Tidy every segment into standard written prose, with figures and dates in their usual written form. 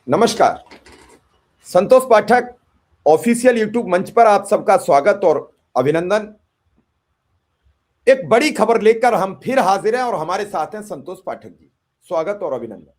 नमस्कार। संतोष पाठक official YouTube मंच पर आप सबका स्वागत और अभिनंदन। एक बड़ी खबर लेकर हम फिर हाजिर हैं और हमारे साथ हैं संतोष पाठक जी। स्वागत और अभिनंदन।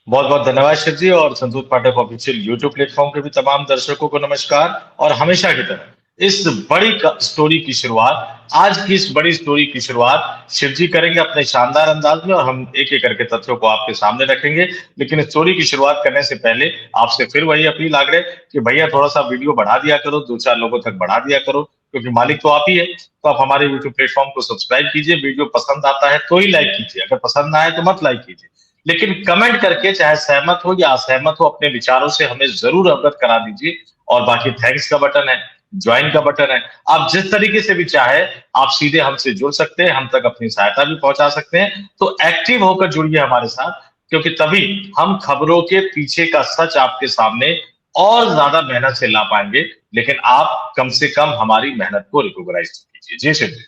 बहुत बहुत धन्यवाद शिव जी। और संतोष पाठक ऑफिशियल यूट्यूब प्लेटफॉर्म के भी तमाम दर्शकों को नमस्कार। और हमेशा की तरह इस बड़ी स्टोरी की शुरुआत, आज की इस बड़ी स्टोरी की शुरुआत शिव जी करेंगे अपने शानदार अंदाज में, और हम एक एक करके तथ्यों को आपके सामने रखेंगे। लेकिन इस स्टोरी की शुरुआत करने से पहले आपसे फिर वही अपील आग्रह कि भैया थोड़ा सा वीडियो बढ़ा दिया करो, 2-4 लोगों तक बढ़ा दिया करो, क्योंकि मालिक तो आप ही है। तो आप हमारे यूट्यूब प्लेटफॉर्म को सब्सक्राइब कीजिए, वीडियो पसंद आता है तो ही लाइक कीजिए, अगर पसंद ना आए तो मत लाइक कीजिए। लेकिन कमेंट करके, चाहे सहमत हो या असहमत हो, अपने विचारों से हमें जरूर अवगत करा दीजिए। और बाकी थैंक्स का बटन है, ज्वाइन का बटन है, आप जिस तरीके से भी चाहे आप सीधे हमसे जुड़ सकते हैं, हम तक अपनी सहायता भी पहुंचा सकते हैं। तो एक्टिव होकर जुड़िए हमारे साथ, क्योंकि तभी हम खबरों के पीछे का सच आपके सामने और ज्यादा मेहनत से ला पाएंगे। लेकिन आप कम से कम हमारी मेहनत को रिकॉग्नाइज कीजिए। जी शिव जी।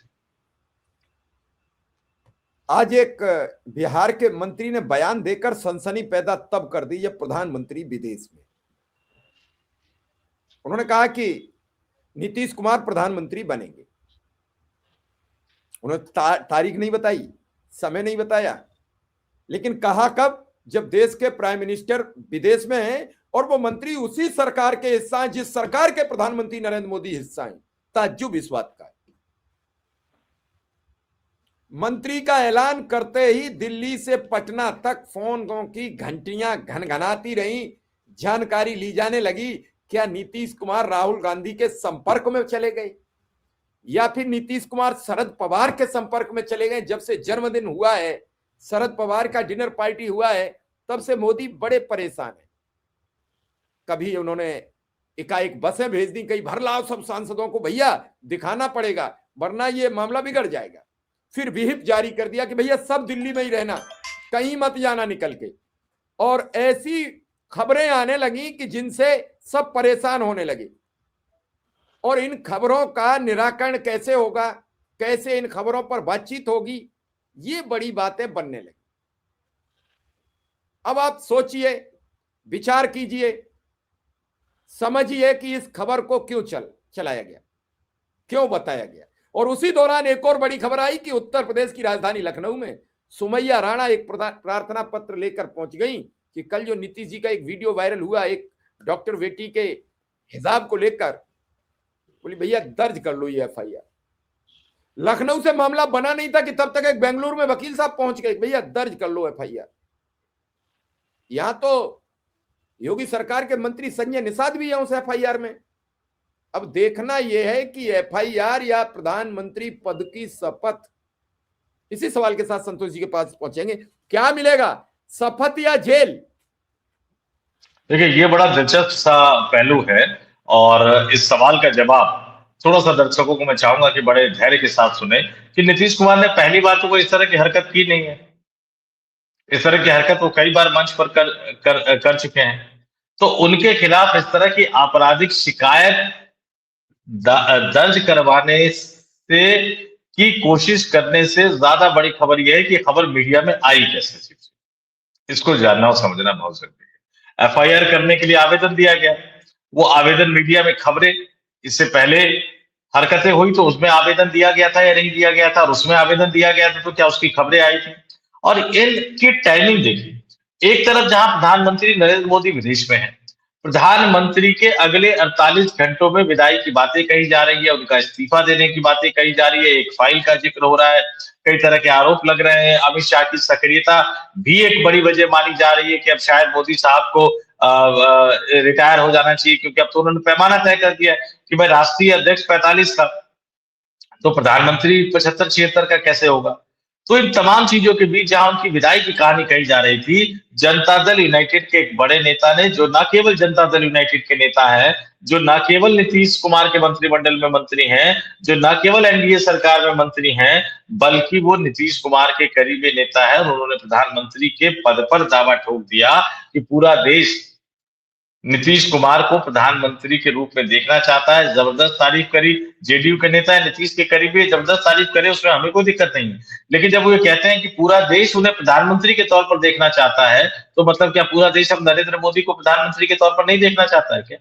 आज एक बिहार के मंत्री ने बयान देकर सनसनी पैदा तब कर दी जब प्रधानमंत्री विदेश में। उन्होंने कहा कि नीतीश कुमार प्रधानमंत्री बनेंगे। उन्होंने तारीख नहीं बताई, समय नहीं बताया, लेकिन कहा कब? जब देश के प्राइम मिनिस्टर विदेश में हैं और वो मंत्री उसी सरकार के हिस्सा हैं जिस सरकार के प्रधानमंत्री नरेंद्र मोदी हिस्सा हैं। ताज्जुब इस बात का है। मंत्री का ऐलान करते ही दिल्ली से पटना तक फोनों की घंटियां घनघनाती रहीं। जानकारी ली जाने लगी, क्या नीतीश कुमार राहुल गांधी के संपर्क में चले गए या फिर नीतीश कुमार शरद पवार के संपर्क में चले गए। जब से जन्मदिन हुआ है, शरद पवार का डिनर पार्टी हुआ है, तब से मोदी बड़े परेशान हैं। कभी उन्होंने एकाएक बसें भेज दी, कहीं भर लाओ सब सांसदों को, भैया दिखाना पड़ेगा वरना ये मामला बिगड़ जाएगा। फिर विहिप जारी कर दिया कि भैया सब दिल्ली में ही रहना, कहीं मत जाना निकल के। और ऐसी खबरें आने लगी कि जिनसे सब परेशान होने लगे। और इन खबरों का निराकरण कैसे होगा, कैसे इन खबरों पर बातचीत होगी, ये बड़ी बातें बनने लगी। अब आप सोचिए, विचार कीजिए, समझिए कि इस खबर को क्यों चलाया गया, क्यों बताया गया। और उसी दौरान एक और बड़ी खबर आई कि उत्तर प्रदेश की राजधानी लखनऊ में सुमैया राणा एक प्रार्थना पत्र लेकर पहुंच गई कि कल जो नीतीश जी का एक वीडियो वायरल हुआ एक डॉक्टर बेटी के हिजाब को लेकर, बोली भैया दर्ज कर लो ये एफआईआर। लखनऊ से मामला बना नहीं था कि तब तक एक बेंगलुरु में वकील साहब पहुंच गए, भैया दर्ज कर लो एफआईआर। यहां तो योगी सरकार के मंत्री संजय निषाद भी है उस एफआईआर में। अब देखना यह है कि एफआईआर या प्रधानमंत्री पद की शपथ। इसी सवाल के साथ संतोष जी के पास पहुंचेंगे, क्या मिलेगा, शपथ या जेल? देखिए, ये बड़ा दिलचस्प सा पहलू है। और इस सवाल का जवाब थोड़ा सा दर्शकों को मैं चाहूंगा कि बड़े धैर्य के साथ सुने, कि नीतीश कुमार ने पहली बार तो कोई इस तरह की हरकत की नहीं है। इस तरह की हरकत वो कई बार मंच पर कर चुके हैं। तो उनके खिलाफ इस तरह की आपराधिक शिकायत दर्ज करवाने से की कोशिश करने से ज्यादा बड़ी खबर यह है कि खबर मीडिया में आई कैसे। इसको जानना और समझना बहुत जरूरी है। एफआईआर करने के लिए आवेदन दिया गया, वो आवेदन मीडिया में खबरें, इससे पहले हरकतें हुई तो उसमें आवेदन दिया गया था या नहीं दिया गया था, और उसमें आवेदन दिया गया था तो क्या उसकी खबरें आई थी। और इनकी टाइमिंग देखिए, एक तरफ जहां प्रधानमंत्री नरेंद्र मोदी विदेश में है, प्रधानमंत्री के अगले 48 घंटों में विदाई की बातें कही जा रही है, उनका इस्तीफा देने की बातें कही जा रही है, एक फाइल का जिक्र हो रहा है, कई तरह के आरोप लग रहे हैं। अमित शाह की सक्रियता भी एक बड़ी वजह मानी जा रही है कि अब शायद मोदी साहब को रिटायर हो जाना चाहिए, क्योंकि अब तो उन्होंने पैमाना तय कर दिया है कि मैं राष्ट्रीय अध्यक्ष 45 का, तो प्रधानमंत्री 75-76 का कैसे होगा। तो इन तमाम चीजों के बीच जहां उनकी विदाई की कहानी कही जा रही थी, जनता दल यूनाइटेड के एक बड़े नेता ने, जो न केवल जनता दल यूनाइटेड के नेता हैं, जो न केवल नीतीश कुमार के मंत्रिमंडल में मंत्री हैं, जो न केवल एनडीए सरकार में मंत्री हैं, बल्कि वो नीतीश कुमार के करीबी नेता है, और उन्होंने प्रधानमंत्री के पद पर दावा ठोक दिया कि पूरा देश नीतीश कुमार को प्रधानमंत्री के रूप में देखना चाहता है, जबरदस्त तारीफ करी। जेडीयू के नेता है, नीतीश के करीबी, जबरदस्त तारीफ करे, उसमें हमें कोई दिक्कत नहीं है। लेकिन जब वो ये कहते हैं कि पूरा देश उन्हें प्रधानमंत्री के तौर पर देखना चाहता है, तो मतलब क्या पूरा देश अब नरेंद्र मोदी को प्रधानमंत्री के तौर पर नहीं देखना चाहता है क्या?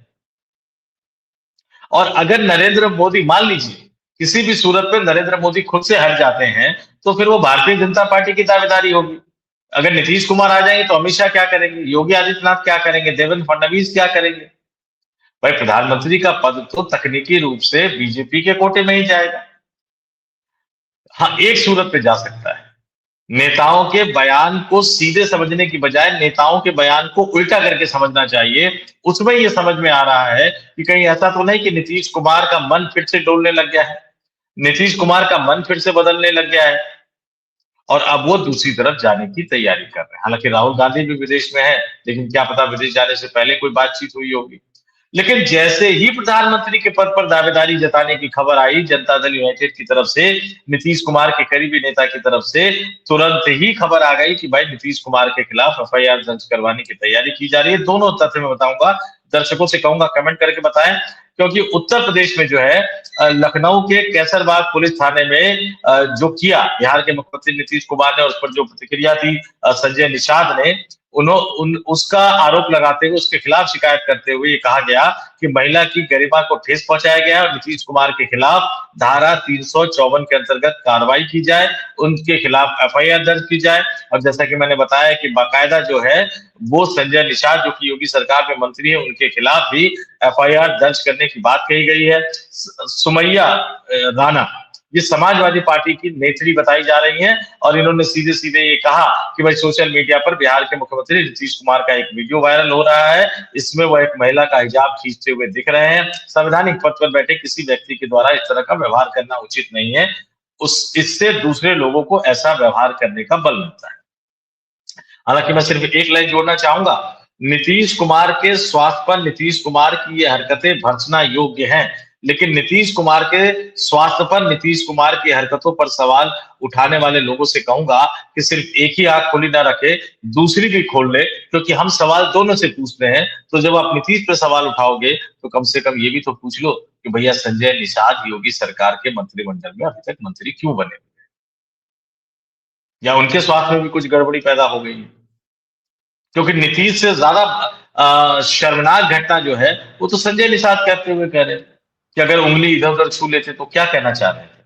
और अगर नरेंद्र मोदी, मान लीजिए किसी भी सूरत पे नरेंद्र मोदी खुद से हट जाते हैं, तो फिर वो भारतीय जनता पार्टी की दावेदारी होगी। अगर नीतीश कुमार आ जाएंगे तो अमित शाह क्या करेंगे, योगी आदित्यनाथ क्या करेंगे, देवेंद्र फडणवीस क्या करेंगे? भाई, प्रधानमंत्री का पद तो तकनीकी रूप से बीजेपी के कोटे में ही जाएगा। हाँ, एक सूरत पे जा सकता है, नेताओं के बयान को सीधे समझने की बजाय नेताओं के बयान को उल्टा करके समझना चाहिए। उसमें ये समझ में आ रहा है कि कहीं ऐसा तो नहीं कि नीतीश कुमार का मन फिर से डोलने लग गया है, नीतीश कुमार का मन फिर से बदलने लग गया है, और अब वो दूसरी तरफ जाने की तैयारी कर रहे हैं। हालांकि राहुल गांधी भी विदेश में है, लेकिन क्या पता विदेश जाने से पहले कोई बातचीत हुई होगी। लेकिन जैसे ही प्रधानमंत्री के पद पर दावेदारी जताने की खबर आई जनता दल यूनाइटेड की तरफ से, नीतीश कुमार के करीबी नेता की तरफ से, तुरंत ही खबर आ गई कि भाई नीतीश कुमार के खिलाफ एफआईआर दर्ज करवाने की तैयारी की जा रही है। दोनों तथ्य मैं बताऊंगा, दर्शकों से कहूंगा कमेंट करके बताएं, क्योंकि उत्तर प्रदेश में जो है लखनऊ के कैसरबाग पुलिस थाने में जो किया बिहार के मुख्यमंत्री नीतीश कुमार ने, उस पर जो प्रतिक्रिया दी संजय निषाद ने, उसका आरोप लगाते हुए, उसके खिलाफ शिकायत करते हुए ये कहा गया कि महिला की गरिमा को ठेस पहुंचाया गया और नीतीश कुमार के खिलाफ धारा 354 के अंतर्गत कार्रवाई की जाए, उनके खिलाफ एफआईआर दर्ज की जाए। और जैसा कि मैंने बताया कि बाकायदा जो है वो संजय निषाद, जो कि योगी सरकार में मंत्री है, उनके खिलाफ भी एफआईआर दर्ज करने की बात कही गई है। सुमैया राणा, ये समाजवादी पार्टी की नेत्री बताई जा रही हैं, और इन्होंने सीधे सीधे ये कहा कि भाई सोशल मीडिया पर बिहार के मुख्यमंत्री नीतीश कुमार का एक वीडियो वायरल हो रहा है, इसमें वह एक महिला का हिजाब खींचते हुए दिख रहे हैं। संवैधानिक पद पर बैठे किसी व्यक्ति के द्वारा इस तरह का व्यवहार करना उचित नहीं है, इससे दूसरे लोगों को ऐसा व्यवहार करने का बल मिलता है। हालांकि मैं सिर्फ एक लाइन जोड़ना चाहूंगा, नीतीश कुमार के स्वास्थ्य पर नीतीश कुमार की ये हरकतें भर्त्सना योग्य हैं, लेकिन नीतीश कुमार के स्वास्थ्य पर, नीतीश कुमार की हरकतों पर सवाल उठाने वाले लोगों से कहूंगा कि सिर्फ एक ही आंख खुली ना रखे, दूसरी भी खोल ले, क्योंकि हम सवाल दोनों से पूछते हैं। तो जब आप नीतीश पे सवाल उठाओगे तो कम से कम ये भी तो पूछ लो कि भैया संजय निषाद योगी सरकार के मंत्रिमंडल में अभी तक मंत्री क्यों बने, या उनके स्वास्थ्य में भी कुछ गड़बड़ी पैदा हो गई? क्योंकि नीतीश से ज्यादा शर्मनाक घटना जो है वो तो संजय निषाद कहते हुए कह रहे थे कि अगर उंगली इधर उधर छू लेते तो क्या कहना चाह रहे थे,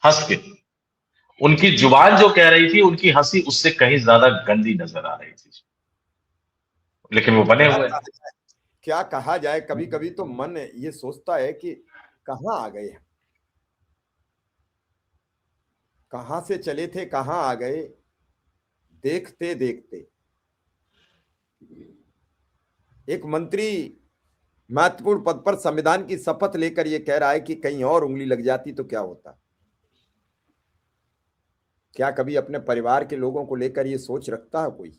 हंस के। उनकी जुबान जो कह रही थी, उनकी हंसी उससे कहीं ज्यादा गंदी नजर आ रही थी, लेकिन वो बने हुए। क्या कहा जाए, कभी कभी तो मन ये सोचता है कि कहाँ आ गए हम, कहां से चले थे कहां आ गए, देखते देखते। एक मंत्री महत्वपूर्ण पद पर संविधान की शपथ लेकर यह कह रहा है कि कहीं और उंगली लग जाती तो क्या होता। क्या कभी अपने परिवार के लोगों को लेकर यह सोच रखता है कोई?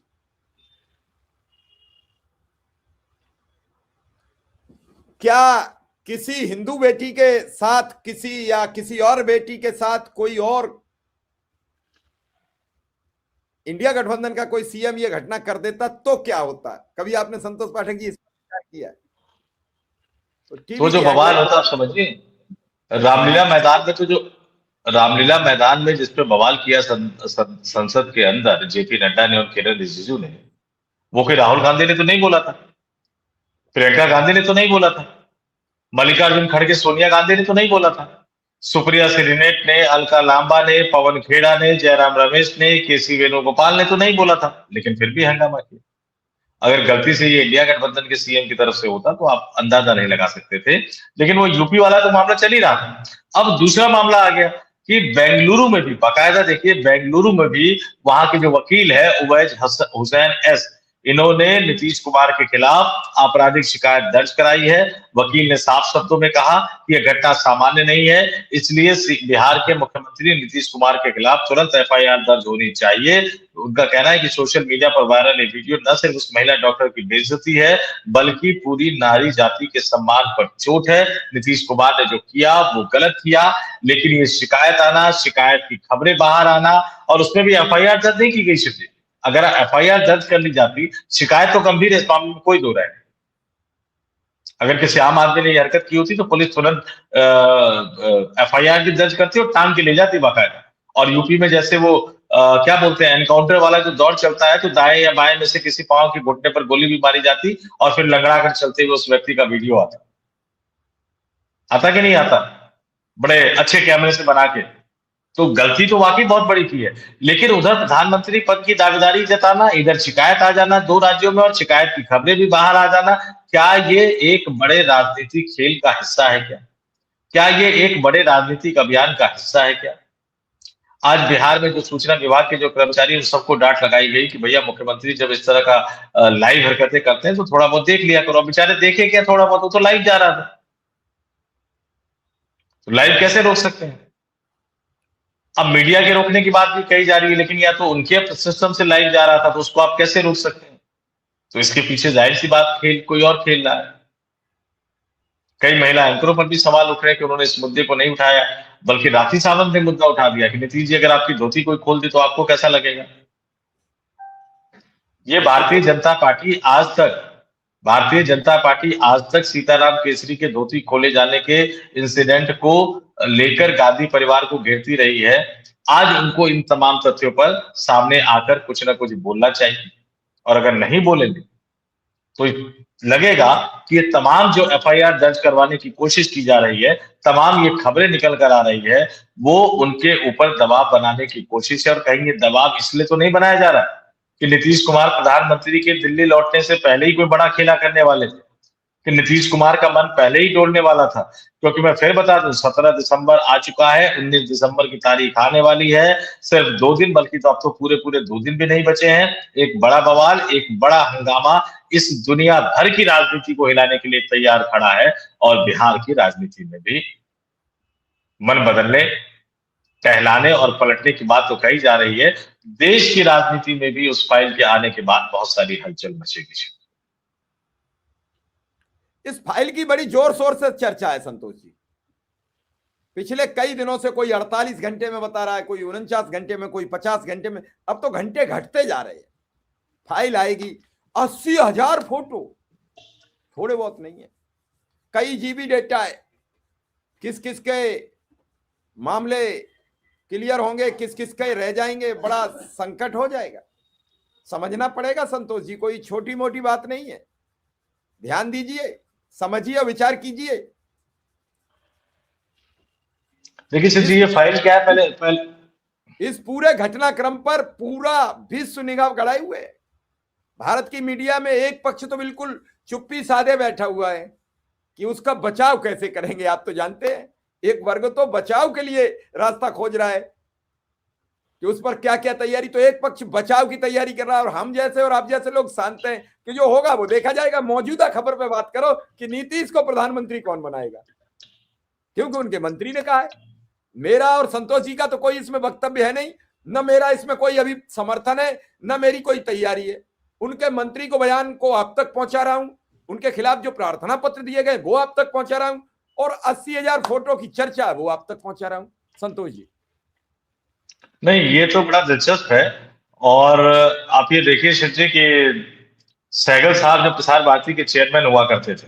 क्या किसी हिंदू बेटी के साथ किसी या किसी और बेटी के साथ कोई और इंडिया गठबंधन का कोई सीएम ये घटना कर देता तो क्या होता? कभी आपने संतोष पाठक जी इसका विचार किया है? तो जो बवाल होता आप समझिए, रामलीला मैदान में, तो जो रामलीला मैदान में जिस पे बवाल किया संसद के अंदर जेपी नड्डा ने और किरेन रिजिजू ने, वो कोई राहुल गांधी ने तो नहीं बोला था, प्रियंका गांधी ने तो नहीं बोला था, मल्लिकार्जुन खड़गे सोनिया गांधी ने तो नहीं बोला था, सुप्रिया श्रीनेट ने, अलका लांबा ने, पवन खेड़ा ने, जयराम रमेश ने, केसी वेणुगोपाल ने तो नहीं बोला था, लेकिन फिर भी हंगामा किया। अगर गलती से ये इंडिया गठबंधन के सीएम की तरफ से होता तो आप अंदाजा नहीं लगा सकते थे, लेकिन वो यूपी वाला तो मामला चल ही रहा था। अब दूसरा मामला आ गया कि बेंगलुरु में भी, बाकायदा देखिए, बेंगलुरु में भी वहां के जो वकील है उवैज हुसैन एस, इन्होंने नीतीश कुमार के खिलाफ आपराधिक शिकायत दर्ज कराई है। वकील ने साफ शब्दों में कहा कि यह घटना सामान्य नहीं है, इसलिए बिहार के मुख्यमंत्री नीतीश कुमार के खिलाफ तुरंत एफआईआर दर्ज होनी चाहिए। उनका कहना है कि सोशल मीडिया पर वायरल ये वीडियो न सिर्फ उस महिला डॉक्टर की बेइज्जती है, बल्कि पूरी नारी जाति के सम्मान पर चोट है। नीतीश कुमार ने जो किया वो गलत किया, लेकिन ये शिकायत आना, शिकायत की खबरें बाहर आना, और उसमें भी एफआईआर दर्ज नहीं की गई। सिर्फ अगर एफआईआर दर्ज कर ली जाती, शिकायत तो गंभीर है, इस मामले में कोई दो राय नहीं, अगर किसी आम आदमी ने ये हरकत की होती तो पुलिस तुरंत एफआईआर भी दर्ज करती और टांग के ले जाती बाकायदा। और यूपी में जैसे वो क्या बोलते हैं, एनकाउंटर वाला जो दौर चलता है, तो दाएं या बाएं में से किसी पांव के घुटने पर गोली भी मारी जाती और फिर लंगड़ा कर चलते हुए उस व्यक्ति का वीडियो आता। आता कि नहीं आता? बड़े अच्छे कैमरे से बना के। तो गलती तो वाकई बहुत बड़ी की है, लेकिन उधर प्रधानमंत्री पद की दावेदारी जताना, इधर शिकायत आ जाना 2 राज्यों में और शिकायत की खबरें भी बाहर आ जाना, क्या ये एक बड़े राजनीतिक खेल का हिस्सा है क्या? क्या ये एक बड़े राजनीतिक अभियान का हिस्सा है क्या? आज बिहार में जो सूचना विभाग के जो कर्मचारी हैं, उन सबको डांट लगाई गई कि भैया मुख्यमंत्री जब इस तरह का लाइव हरकतें करते हैं तो थोड़ा बहुत देख लिया करो। अब बेचारे देखे क्या थोड़ा बहुत, वो तो लाइव जा रहा था। तो लाइव कैसे रोक सकते हैं? अब मीडिया के रोकने की बात भी कही जा रही है, लेकिन या तो उनके सिस्टम से लाइव जा रहा था, तो उसको आप कैसे रोक सकते हैं? तो इसके पीछे जाहिर सी बात खेल कोई और खेल रहा है। कई महिला एंकरों पर भी सवाल उठ रहे हैं कि उन्होंने इस मुद्दे को नहीं उठाया, बल्कि राखी सावंत ने मुद्दा उठा दिया कि नीतीश जी अगर आपकी धोती कोई खोल दे तो आपको कैसा लगेगा? ये भारतीय जनता पार्टी आज तक सीताराम केसरी के धोती खोले जाने के इंसिडेंट को लेकर गांधी परिवार को घेरती रही है। आज उनको इन तमाम तथ्यों पर सामने आकर कुछ ना कुछ बोलना चाहिए, और अगर नहीं बोलेंगे तो लगेगा कि ये तमाम जो एफआईआर दर्ज करवाने की कोशिश की जा रही है, तमाम ये खबरें निकल कर आ रही है, वो उनके ऊपर दबाव बनाने की कोशिश है। और कहीं ये दबाव इसलिए तो नहीं बनाया जा रहा कि नीतीश कुमार प्रधानमंत्री के दिल्ली लौटने से पहले ही कोई बड़ा खेला करने वाले थे, कि नीतीश कुमार का मन पहले ही डोलने वाला था। क्योंकि मैं फिर बता दूं, 17 दिसंबर आ चुका है, 19 दिसंबर की तारीख आने वाली है। सिर्फ 2 दिन, बल्कि तो अब तो पूरे पूरे 2 दिन भी नहीं बचे हैं। एक बड़ा बवाल, एक बड़ा हंगामा इस दुनिया भर की राजनीति को हिलाने के लिए तैयार खड़ा है। और बिहार की राजनीति में भी मन बदलने, टहलाने और पलटने की बात तो कही जा रही है। देश की राजनीति में भी उस फाइल के आने के बाद बहुत सारी हलचल मचेगी। इस फाइल की बड़ी जोर शोर से चर्चा है संतोष जी। पिछले कई दिनों से कोई 48 घंटे में बता रहा है, कोई 49 घंटे में, कोई 50 घंटे में, अब तो घंटे घटते जा रहे हैं। फाइल आएगी, 80,000 फोटो थोड़े बहुत नहीं है, कई जीबी डेटा है। किस किस के मामले क्लियर होंगे, किस किस के रह जाएंगे, बड़ा संकट हो जाएगा। समझना पड़ेगा संतोष जी, कोई छोटी मोटी बात नहीं है। ध्यान दीजिए, समझिए, विचार कीजिए। देखिए सर जी, ये फाइल क्या है, पहले इस पूरे घटनाक्रम पर पूरा विश्व निगाह गड़ाए हुए है। भारत की मीडिया में एक पक्ष तो बिल्कुल चुप्पी साधे बैठा हुआ है कि उसका बचाव कैसे करेंगे। आप तो जानते हैं, एक वर्ग तो बचाव के लिए रास्ता खोज रहा है कि उस पर क्या क्या तैयारी। तो एक पक्ष बचाव की तैयारी कर रहा है और हम जैसे और आप जैसे लोग शांत हैं कि जो होगा वो देखा जाएगा। मौजूदा खबर पे बात करो कि नीतीश को प्रधानमंत्री कौन बनाएगा, क्योंकि उनके मंत्री ने कहा है। मेरा और संतोष जी का तो कोई इसमें वक्तव्य है नहीं, न मेरा इसमें कोई अभी समर्थन है, न मेरी कोई तैयारी है। उनके मंत्री को बयान को आप तक पहुंचा रहा हूं, उनके खिलाफ जो प्रार्थना पत्र दिए गए वो आप तक पहुंचा रहा हूं, और 80,000 फोटो की चर्चा वो आप तक पहुंचा रहा हूं। संतोष जी, नहीं, ये तो बड़ा दिलचस्प है। और आप ये देखिए शिवजी कि सहगल साहब जब प्रसार भारती के चेयरमैन हुआ करते थे,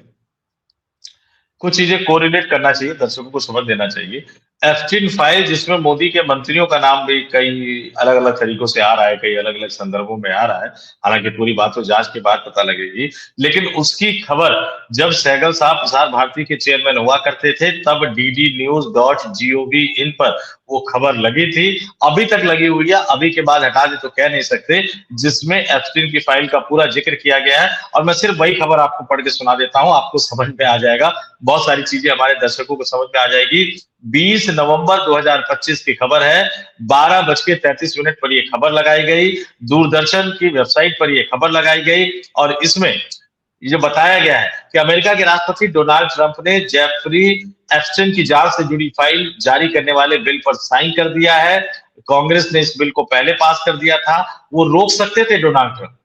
कुछ चीजें कोरिलेट करना चाहिए, दर्शकों को समझ देना चाहिए। एफस्टीन फाइल, जिसमें मोदी के मंत्रियों का नाम भी कई अलग अलग तरीकों से आ रहा है, कई अलग अलग संदर्भों में आ रहा है, हालांकि पूरी बात तो जांच के बाद पता लगेगी। लेकिन उसकी खबर जब सहगल साहब प्रसार भारती के चेयरमैन हुआ करते थे, तब dd.news.gov.in पर वो खबर लगी थी, अभी तक लगी हुई है, अभी के बाद हटा दे तो कह नहीं सकते, जिसमें एफस्टीन की फाइल का पूरा जिक्र किया गया है। और मैं सिर्फ वही खबर आपको पढ़ के सुना देता हूं, आपको समझ में आ जाएगा, बहुत सारी चीजें हमारे दर्शकों को समझ में आ जाएगी। 20 नवंबर 2025 की खबर है, 12:33 पर यह खबर लगाई गई, दूरदर्शन की वेबसाइट पर यह खबर लगाई गई। और इसमें ये बताया गया है कि अमेरिका के राष्ट्रपति डोनाल्ड ट्रंप ने जेफरी एप्स्टीन की जांच से जुड़ी फाइल जारी करने वाले बिल पर साइन कर दिया है। कांग्रेस ने इस बिल को पहले पास कर दिया था, वो रोक सकते थे डोनाल्ड ट्रंप,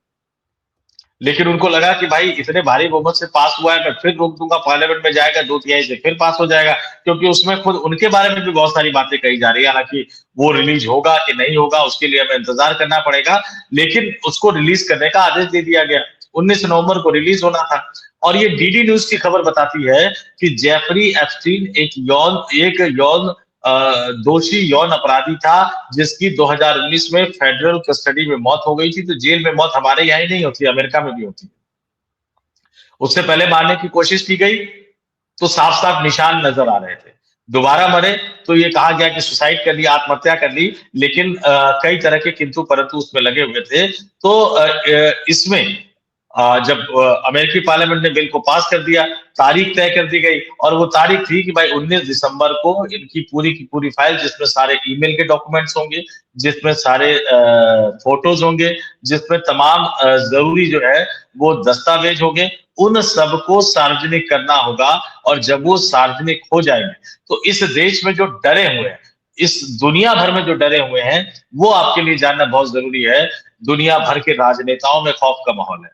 लेकिन उनको लगा कि भाई इतने भारी बहुमत से पास हुआ है, मैं फिर रोक दूंगा, पार्लियामेंट में जाएगा, 2/3 से फिर पास हो जाएगा, क्योंकि उसमें खुद उनके बारे में भी बहुत सारी बातें कही जा रही है। हालांकि वो रिलीज होगा कि नहीं होगा उसके लिए हमें इंतजार करना पड़ेगा, लेकिन उसको रिलीज करने का आदेश दे दिया गया। 19 नवंबर को रिलीज होना था। और ये डीडी न्यूज की खबर बताती है कि जेफरी एप्स्टीन एक यौन दोषी यौन अपराधी था, जिसकी 2019 में फेडरल कस्टडी में मौत हो गई थी। तो जेल में मौत हमारे यहाँ ही नहीं होती, अमेरिका में भी होती है। उससे पहले मारने की कोशिश की गई तो साफ साफ निशान नजर आ रहे थे। दोबारा मरे तो ये कहा गया कि सुसाइड कर ली, आत्महत्या कर ली, लेकिन कई तरह के किंतु परंतु उसमें लगे हुए थे। तो इसमें जब अमेरिकी पार्लियामेंट ने बिल को पास कर दिया, तारीख तय कर दी गई, और वो तारीख थी कि भाई 19 दिसंबर को इनकी पूरी की पूरी फाइल, जिसमें सारे ईमेल के डॉक्यूमेंट्स होंगे, जिसमें सारे फोटोज होंगे, जिसमें तमाम जरूरी जो है वो दस्तावेज होंगे, उन सबको सार्वजनिक करना होगा। और जब वो सार्वजनिक हो जाएंगे तो इस देश में जो डरे हुए हैं, इस दुनिया भर में जो डरे हुए हैं, वो आपके लिए जानना बहुत जरूरी है। दुनिया भर के राजनेताओं में खौफ का माहौल है,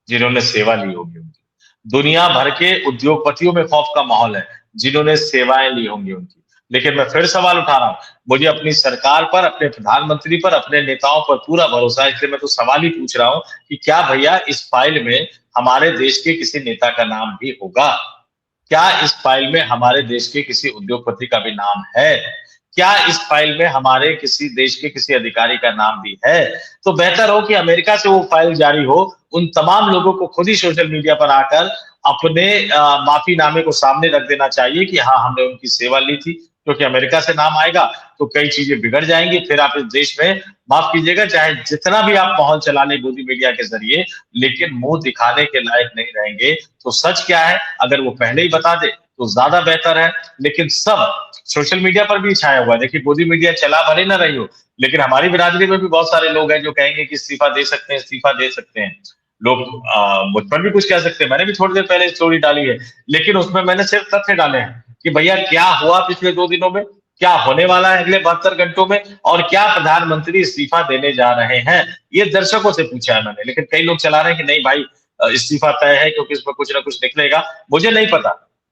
जिन्होंने सेवा ली होगी उनकी। दुनिया भर के उद्योगपतियों में खौफ का माहौल है, जिन्होंने सेवाएं ली होंगी उनकी। लेकिन मैं फिर सवाल उठा रहा हूं, मुझे अपनी सरकार पर, अपने प्रधानमंत्री पर, अपने नेताओं पर पूरा भरोसा है, इसलिए मैं तो सवाल ही पूछ रहा हूं कि क्या भैया इस फाइल में हमारे देश के किसी नेता का नाम भी होगा? क्या इस फाइल में हमारे देश के किसी उद्योगपति का भी नाम है? क्या इस फाइल में हमारे किसी देश के किसी अधिकारी का नाम भी है? तो बेहतर हो कि अमेरिका से वो फाइल जारी हो, उन तमाम लोगों को खुद ही सोशल मीडिया पर आकर अपने माफीनामे को सामने रख देना चाहिए कि हाँ, हमने उनकी सेवा ली थी। क्योंकि अमेरिका से नाम आएगा तो कई चीजें बिगड़ जाएंगी। फिर आप इस देश में, माफ कीजिएगा, चाहे जितना भी आप माहौल चला लें मोदी मीडिया के जरिए, लेकिन मुंह दिखाने के लायक नहीं रहेंगे। तो सच क्या है, अगर वो पहले ही बता दे तो ज्यादा बेहतर है। लेकिन सब सोशल मीडिया पर भी छाया हुआ है। देखिए, मोदी मीडिया चला भले ना रही हो, लेकिन हमारी बिरादरी में भी बहुत सारे लोग हैं जो कहेंगे कि इस्तीफा दे सकते हैं, इस्तीफा दे सकते हैं। लोग मुझ पर भी कुछ कह सकते हैं, मैंने भी थोड़ी देर पहले स्टोरी डाली है, लेकिन उसमें मैंने सिर्फ तथ्य डाले हैं कि भैया क्या हुआ पिछले 2 दिनों में, क्या होने वाला है अगले 72 घंटों में, और क्या प्रधानमंत्री इस्तीफा देने जा रहे हैं। ये दर्शकों से पूछा है मैंने, लेकिन कई लोग चला रहे हैं कि नहीं भाई, इस्तीफा तय है क्योंकि इसमें कुछ ना कुछ निकलेगा। मुझे नहीं पता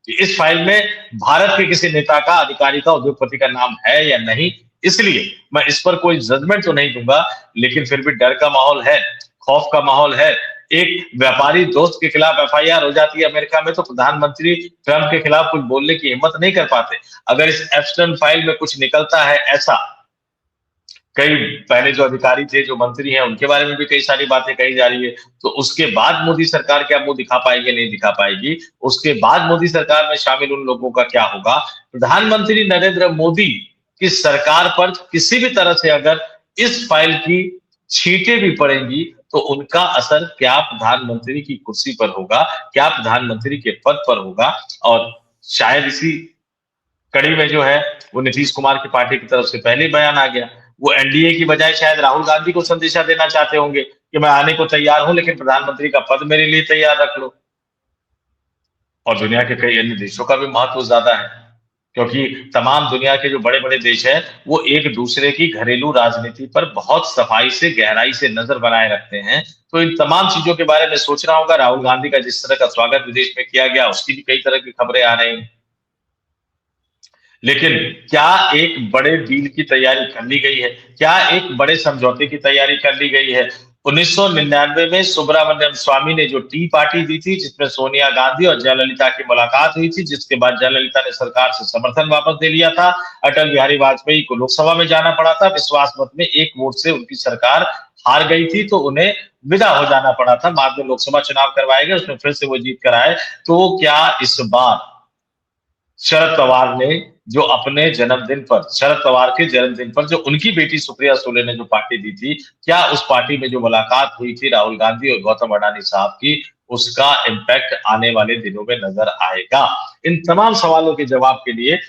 कि इस फाइल में भारत के किसी नेता का, अधिकारी का, उद्योगपति का नाम है या नहीं, इसलिए मैं इस पर कोई जजमेंट तो नहीं दूंगा। लेकिन फिर भी डर का माहौल है, खौफ का माहौल है। एक व्यापारी दोस्त के खिलाफ एफआईआर हो जाती है अमेरिका में, तो प्रधानमंत्री ट्रंप के खिलाफ कुछ बोलने की हिम्मत नहीं कर पाते। अगर इस एप्स्टन फाइल में कुछ निकलता है ऐसा, कई पहले जो अधिकारी थे, जो मंत्री हैं, उनके बारे में भी कई सारी बातें कही जा रही है, तो उसके बाद मोदी सरकार क्या मुंह दिखा पाएगी, नहीं दिखा पाएगी? उसके बाद मोदी सरकार में शामिल उन लोगों का क्या होगा? प्रधानमंत्री नरेंद्र मोदी की सरकार पर किसी भी तरह से अगर इस फाइल की छींटें भी पड़ेंगी तो उनका असर क्या प्रधानमंत्री की कुर्सी पर होगा, क्या प्रधानमंत्री के पद पर होगा? और शायद इसी कड़ी में जो है वो नीतीश कुमार की पार्टी की तरफ से पहले बयान आ गया। वो एनडीए की बजाय शायद राहुल गांधी को संदेशा देना चाहते होंगे कि मैं आने को तैयार हूं, लेकिन प्रधानमंत्री का पद मेरे लिए तैयार रख लो। और दुनिया के कई अन्य देशों का भी महत्व ज्यादा है, क्योंकि तमाम दुनिया के जो बड़े बड़े देश हैं वो एक दूसरे की घरेलू राजनीति पर बहुत सफाई से, गहराई से नजर बनाए रखते हैं। तो इन तमाम चीजों के बारे में सोचना होगा। राहुल गांधी का जिस तरह का स्वागत विदेश में किया गया, उसकी भी कई तरह की खबरें आ रही हैं। लेकिन क्या एक बड़े डील की तैयारी कर ली गई है? क्या एक बड़े समझौते की तैयारी कर ली गई है? 1999 में सुब्रमण्यम स्वामी ने जो टी पार्टी दी थी, जिसमें सोनिया गांधी और जयललिता की मुलाकात हुई थी, जिसके बाद जयललिता ने सरकार से समर्थन वापस ले लिया था, अटल बिहारी वाजपेयी को लोकसभा में जाना पड़ा था, विश्वास मत में एक वोट से उनकी सरकार हार गई थी, तो उन्हें विदा हो जाना पड़ा था। बाद में लोकसभा चुनाव करवाए गए, उसमें फिर से वो जीत कर आए। तो क्या इस बार शरद पवार ने जो अपने जन्मदिन पर, शरद पवार के जन्मदिन पर जो उनकी बेटी सुप्रिया सुले ने जो पार्टी दी थी, क्या उस पार्टी में जो मुलाकात हुई थी राहुल गांधी और गौतम अडानी साहब की, उसका इम्पैक्ट आने वाले दिनों में नजर आएगा? इन तमाम सवालों के जवाब के लिए,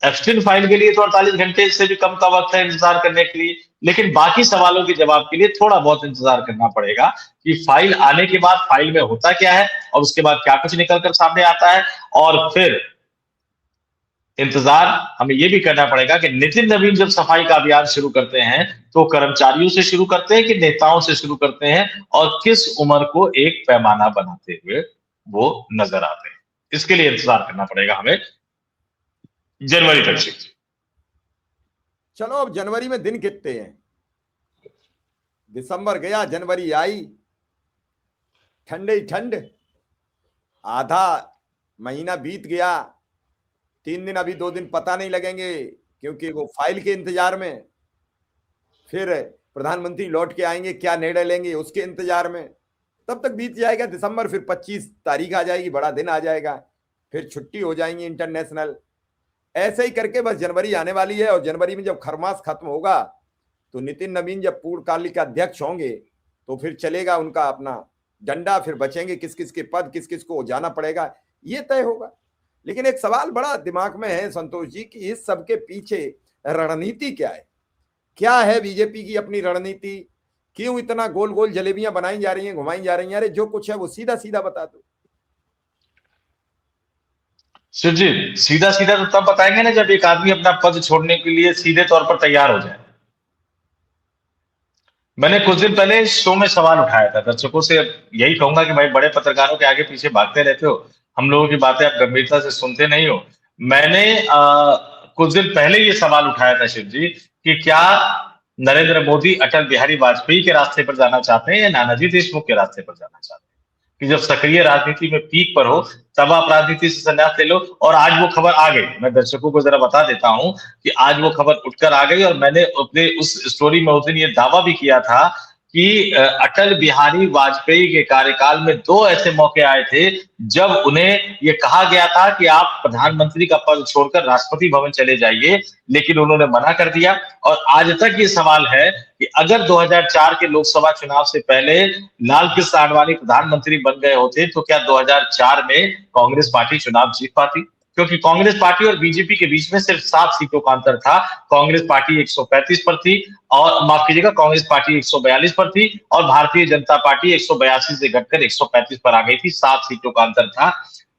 एप्स्टीन फाइल के लिए तो 48 घंटे से भी कम का वक्त है इंतजार करने के लिए, लेकिन बाकी सवालों के जवाब के लिए थोड़ा बहुत इंतजार करना पड़ेगा कि फाइल आने के बाद फाइल में होता क्या है और उसके बाद क्या कुछ निकलकर सामने आता है। और फिर इंतजार हमें यह भी करना पड़ेगा कि नितिन नवीन जब सफाई का अभियान शुरू करते हैं तो कर्मचारियों से शुरू करते हैं कि नेताओं से शुरू करते हैं, और किस उम्र को एक पैमाना बनाते हुए वो नजर आते हैं, इसके लिए इंतजार करना पड़ेगा हमें जनवरी तक से। चलो, अब जनवरी में दिन कितने हैं? दिसंबर गया, जनवरी आई। ठंडे ही ठंड, आधा महीना बीत गया, 3 दिन, अभी 2 दिन पता नहीं लगेंगे क्योंकि वो फाइल के इंतजार में, फिर प्रधानमंत्री लौट के आएंगे, क्या निर्णय लेंगे उसके इंतजार में, तब तक बीत जाएगा दिसंबर, फिर 25 तारीख आ जाएगी, बड़ा दिन आ जाएगा, फिर छुट्टी हो जाएंगी इंटरनेशनल। ऐसे ही करके बस जनवरी आने वाली है, और जनवरी में जब खरमास खत्म होगा तो नितिन नवीन जब पूर्णकालिक अध्यक्ष होंगे तो फिर चलेगा उनका अपना डंडा, फिर बचेंगे किस किस के पद, किस किस को जाना पड़ेगा, ये तय होगा। लेकिन एक सवाल बड़ा दिमाग में है संतोष जी कि इस सबके पीछे रणनीति क्या है? क्या है बीजेपी की अपनी रणनीति? क्यों इतना गोल गोल जलेबियां बनाई जा रही हैं, घुमाई जा रही हैं? अरे जो कुछ है वो सीधा सीधा बता दो। शिव जी, सीधा सीधा तो तब बताएंगे ना जब एक आदमी अपना पद छोड़ने के लिए सीधे तौर पर तैयार हो जाए। मैंने कुछ दिन पहले शो में सवाल उठाया था, दर्शकों से यही कहूंगा कि भाई बड़े पत्रकारों के आगे पीछे भागते रहते हो, हम लोगों की बातें आप गंभीरता से सुनते नहीं हो। मैंने कुछ दिन पहले ये सवाल उठाया था शिव जी कि क्या नरेंद्र मोदी अटल बिहारी वाजपेयी के रास्ते पर जाना चाहते हैं या नानाजी देशमुख के रास्ते पर जाना चाहते हैं, कि जब सक्रिय राजनीति में पीक पर हो तब आप राजनीति से संन्यास ले लो। और आज वो खबर आ गई, मैं दर्शकों को जरा बता देता हूं कि आज वो खबर उठकर आ गई, और मैंने अपने उस स्टोरी में उस दिन ये दावा भी किया था कि अटल बिहारी वाजपेयी के कार्यकाल में 2 ऐसे मौके आए थे जब उन्हें ये कहा गया था कि आप प्रधानमंत्री का पद छोड़कर राष्ट्रपति भवन चले जाइए, लेकिन उन्होंने मना कर दिया। और आज तक ये सवाल है कि अगर 2004 के लोकसभा चुनाव से पहले लाल कृष्ण आडवाणी प्रधानमंत्री बन गए होते तो क्या 2004 में कांग्रेस पार्टी चुनाव जीत पाती? क्योंकि कांग्रेस पार्टी और बीजेपी के बीच में सिर्फ 7 सीटों का अंतर था। कांग्रेस पार्टी 135 पर थी, और माफ कीजिएगा, कांग्रेस पार्टी 142 पर थी और भारतीय जनता पार्टी 182 से घटकर 135 पर आ गई थी। 7 सीटों का अंतर था।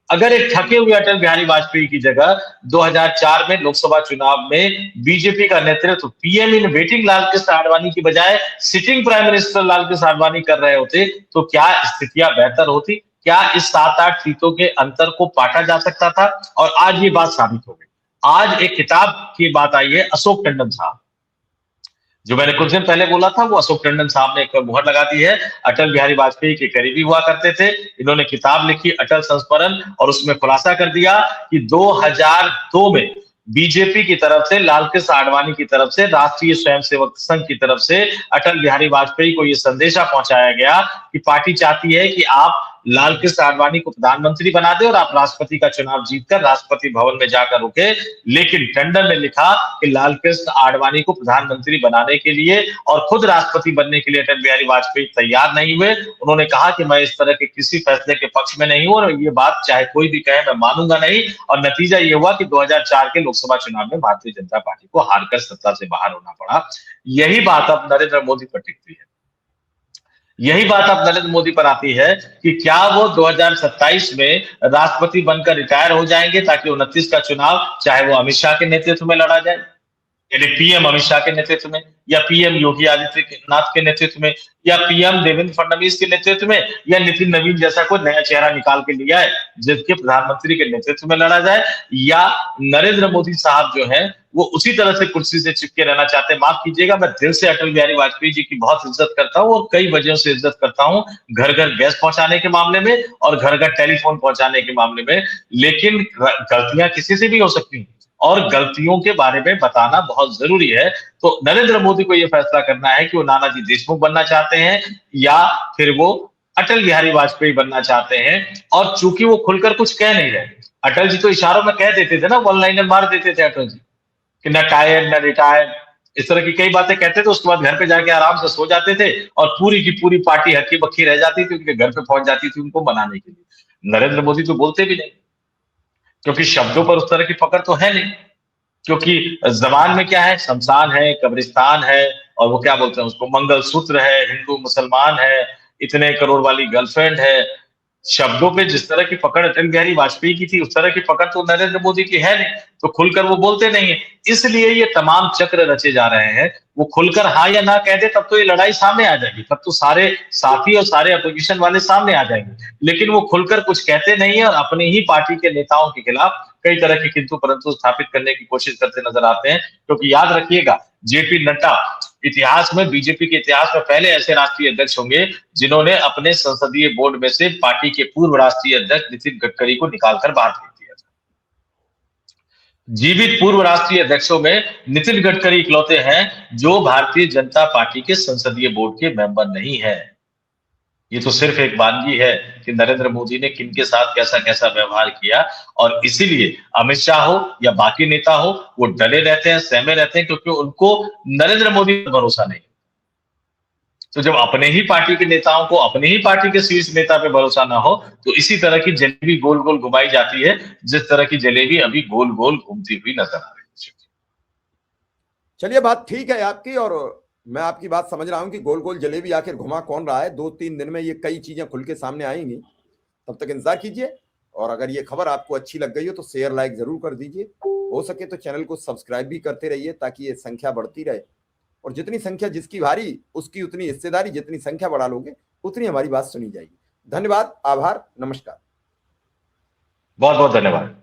अगर एक थके हुए अटल बिहारी वाजपेयी की जगह 2004 में लोकसभा चुनाव में बीजेपी का नेतृत्व PM in waiting Lal Krishna Advani की बजाय sitting prime minister Lal Krishna Advani कर रहे होते तो क्या स्थितियां बेहतर होती? क्या इस 7-8 सीटों के अंतर को पाटा जा सकता था? और आज ये बात साबित हो गई। आज एक किताब की बात आई है, अशोक टंडन साहब, जो मैंने कुछ दिन पहले बोला था, वो अशोक टंडन साहब ने एक मुहर लगा दी है। अटल बिहारी वाजपेयी के करीबी हुआ करते थे। इन्होंने किताब लिखी अटल संस्मरण, और उसमें खुलासा कर दिया कि 2002 में बीजेपी की तरफ से, लाल कृष्ण आडवाणी की तरफ से, राष्ट्रीय स्वयंसेवक संघ की तरफ से अटल बिहारी वाजपेयी को यह संदेशा पहुंचाया गया कि पार्टी चाहती है कि आप लाल कृष्ण आडवाणी को प्रधानमंत्री बना दे और आप राष्ट्रपति का चुनाव जीतकर राष्ट्रपति भवन में जाकर रुके। लेकिन टंडन ने लिखा कि लाल कृष्ण आडवाणी को प्रधानमंत्री बनाने के लिए और खुद राष्ट्रपति बनने के लिए अटल बिहारी वाजपेयी तैयार नहीं हुए। उन्होंने कहा कि मैं इस तरह के किसी फैसले के पक्ष में नहीं हूं, और ये बात चाहे कोई भी कहे मैं मानूंगा नहीं। और नतीजा ये हुआ कि 2004 के लोकसभा चुनाव में भारतीय जनता पार्टी को हारकर सत्ता से बाहर होना पड़ा। यही बात अब नरेंद्र मोदी पर टिकती है। यही बात अब नरेंद्र मोदी पर आती है कि क्या वो 2027 में राष्ट्रपति बनकर रिटायर हो जाएंगे ताकि 29 का चुनाव चाहे वो अमित शाह के नेतृत्व में लड़ा जाए, यानी पीएम अमित शाह के नेतृत्व में, या पीएम योगी आदित्यनाथ के नेतृत्व में, या पीएम देवेंद्र फडणवीस के नेतृत्व में, या नितिन नवीन जैसा कोई नया चेहरा निकाल के लिया है जिसके प्रधानमंत्री के नेतृत्व में लड़ा जाए, या नरेंद्र मोदी साहब जो है वो उसी तरह से कुर्सी से चिपके रहना चाहते हैं। माफ कीजिएगा, मैं दिल से अटल बिहारी वाजपेयी जी की बहुत इज्जत करता हूं और कई वजहों से इज्जत करता हूं, घर घर गैस पहुंचाने के मामले में और घर घर टेलीफोन पहुंचाने के मामले में। लेकिन गलतियां किसी से भी हो सकती हैं और गलतियों के बारे में बताना बहुत जरूरी है। तो नरेंद्र मोदी को यह फैसला करना है कि वो नानाजी देशमुख बनना चाहते हैं या फिर वो अटल बिहारी वाजपेयी बनना चाहते हैं। और चूंकि वो खुलकर कुछ कह नहीं रहे, अटल जी तो इशारों में कह देते थे ना, वन लाइनर मार देते थे अटल जी कि न टायर्ड न रिटायर्ड, इस तरह की कई बातें कहते थे। उसके बाद घर पे जाके आराम से सो जाते थे और पूरी की पूरी पार्टी हक्की बक्की रह जाती थी, उनके घर पे पहुंच जाती थी उनको मनाने के लिए। नरेंद्र मोदी तो बोलते भी नहीं, क्योंकि शब्दों पर उस तरह की पकड़ तो है नहीं। क्योंकि जबान में क्या है, शमशान है, कब्रिस्तान है, और वो क्या बोलते हैं उसको, मंगलसूत्र है, हिंदू मुसलमान है, इतने करोड़ वाली गर्लफ्रेंड है। शब्दों पे जिस तरह की पकड़ अटल बिहारी वाजपेयी की थी उस तरह की पकड़ तो नरेंद्र मोदी की है नहीं, तो खुलकर वो बोलते नहीं है। इसलिए ये तमाम चक्र रचे जा रहे हैं। वो खुलकर हाँ या ना कह दे तब तो ये लड़ाई सामने आ जाएगी, तब तो सारे साथी और सारे अपोजिशन वाले सामने आ जाएंगे। लेकिन वो खुलकर कुछ कहते नहीं है और अपनी ही पार्टी के नेताओं के खिलाफ कई तरह की किंतु परंतु स्थापित करने की कोशिश करते नजर आते हैं। क्योंकि याद रखिएगा, जेपी नड्डा इतिहास में, बीजेपी के इतिहास में पहले ऐसे राष्ट्रीय अध्यक्ष होंगे जिन्होंने अपने संसदीय बोर्ड में से पार्टी के पूर्व राष्ट्रीय अध्यक्ष नितिन गडकरी को निकालकर बाहर फेंक दिया था। जीवित पूर्व राष्ट्रीय अध्यक्षों में नितिन गडकरी इकलौते हैं जो भारतीय जनता पार्टी के संसदीय बोर्ड के मेंबर नहीं है। ये तो सिर्फ एक वानगी है कि नरेंद्र मोदी ने किनके साथ कैसा कैसा व्यवहार किया, और इसीलिए अमित शाह हो या बाकी नेता हो, वो डरे रहते हैं, सहमे रहते हैं, क्योंकि उनको नरेंद्र मोदी पर भरोसा नहीं। तो जब अपने ही पार्टी के नेताओं को अपने ही पार्टी के शीर्ष नेता पे भरोसा ना हो, तो इसी तरह की जलेबी गोल गोल घुमाई जाती है, जिस तरह की जलेबी अभी गोल गोल घूमती हुई नजर आ रही है। चलिए, बात ठीक है आपकी, और मैं आपकी बात समझ रहा हूं कि गोल गोल जलेबी आखिर घुमा कौन रहा है। 2-3 दिन में ये कई चीजें खुल के सामने आएंगी, तब तक इंतजार कीजिए। और अगर ये खबर आपको अच्छी लग गई हो तो शेयर लाइक जरूर कर दीजिए, हो सके तो चैनल को सब्सक्राइब भी करते रहिए ताकि ये संख्या बढ़ती रहे। और जितनी संख्या जिसकी भारी उसकी उतनी हिस्सेदारी, जितनी संख्या बढ़ा लोगे उतनी हमारी बात सुनी जाएगी। धन्यवाद, आभार, नमस्कार। बहुत बहुत धन्यवाद।